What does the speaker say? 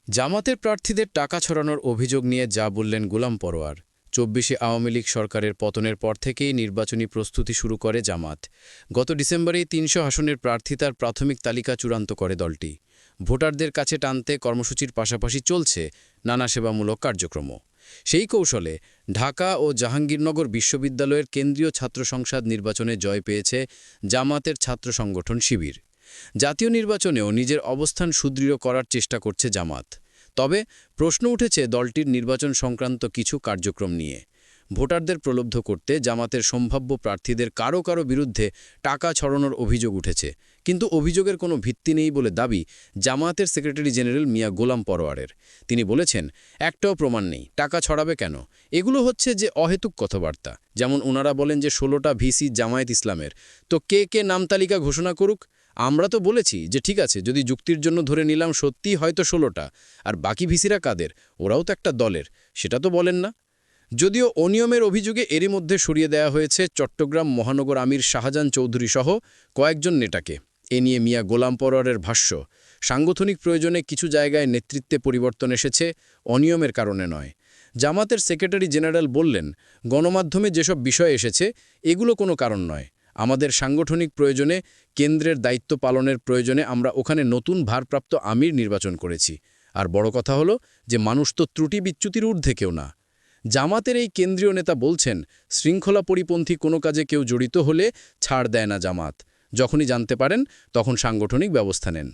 জামাতের প্রার্থীদের টাকা ছড়ানোর অভিযোগ নিয়ে যা বললেন গোলাম পরোয়ার। ২৪শে আওয়ামী লীগ সরকারের পতনের পর থেকেই নির্বাচনী প্রস্তুতি শুরু করে জামাত। গত ডিসেম্বরেই ৩০০ আসনের প্রার্থিতার প্রাথমিক তালিকা চূড়ান্ত করে দলটি। ভোটারদের কাছে টানতে কর্মসূচির পাশাপাশি চলছে নানা সেবামূলক কার্যক্রমও। সেই কৌশলে ঢাকা ও জাহাঙ্গীরনগর বিশ্ববিদ্যালয়ের কেন্দ্রীয় ছাত্র সংসদ নির্বাচনে জয় পেয়েছে জামাতের ছাত্র সংগঠন শিবির। জাতীয় নির্বাচনেও নিজের অবস্থান সুদৃঢ় করার চেষ্টা করছে জামাত। তবে প্রশ্ন উঠেছে দলটির নির্বাচন সংক্রান্ত কিছু কার্যক্রম নিয়ে। ভোটারদের প্রলুব্ধ করতে জামাতের সম্ভাব্য প্রার্থীদের কারো কারো বিরুদ্ধে টাকা ছড়ানোর অভিযোগ উঠেছে, কিন্তু অভিযোগের কোনো ভিত্তি নেই বলে দাবি জামায়াতের সেক্রেটারি জেনারেল মিয়া গোলাম পরোয়ারের। তিনি বলেছেন, একটাও প্রমাণ নেই, টাকা ছড়াবে কেন? এগুলো হচ্ছে যে অহেতুক কথাবার্তা। যেমন ওনারা বলেন যে ১৬টা ভিসি জামায়াত ইসলামের, তো কে কে নাম তালিকা ঘোষণা করুক। আমরা তো বলেছি যে ঠিক আছে, যদি যুক্তির জন্য ধরে নিলাম সত্যিই হয়তো ১৬টা, আর বাকি ভিসিরা কাদের? ওরাও তো একটা দলের, সেটা তো বলেন না। যদিও অনিয়মের অভিযোগে এরই মধ্যে সরিয়ে দেওয়া হয়েছে চট্টগ্রাম মহানগর আমির শাহজাহান চৌধুরী সহ কয়েকজন নেতাকে। এ নিয়ে মিয়া গোলাম পরোয়ারের ভাষ্য, সাংগঠনিক প্রয়োজনে কিছু জায়গায় নেতৃত্বে পরিবর্তন এসেছে, অনিয়মের কারণে নয়। জামাতের সেক্রেটারি জেনারেল বললেন, গণমাধ্যমে যেসব বিষয় এসেছে এগুলো কোনো কারণ নয়। আমাদের সাংগঠনিক প্রয়োজনে, কেন্দ্রের দায়িত্ব পালনের প্রয়োজনে আমরা ওখানে নতুন ভারপ্রাপ্ত আমির নির্বাচন করেছি। আর বড় কথা হলো যে মানুষ তো ত্রুটি বিচ্যুতির ঊর্ধ্বে কেউ না। জামাতের এই কেন্দ্রীয় নেতা বলছেন, শৃঙ্খলা পরিপন্থী কোনো কাজে কেউ জড়িত হলে ছাড় দেয় না জামাত। যখনই জানতে পারেন তখন সাংগঠনিক ব্যবস্থা নেন।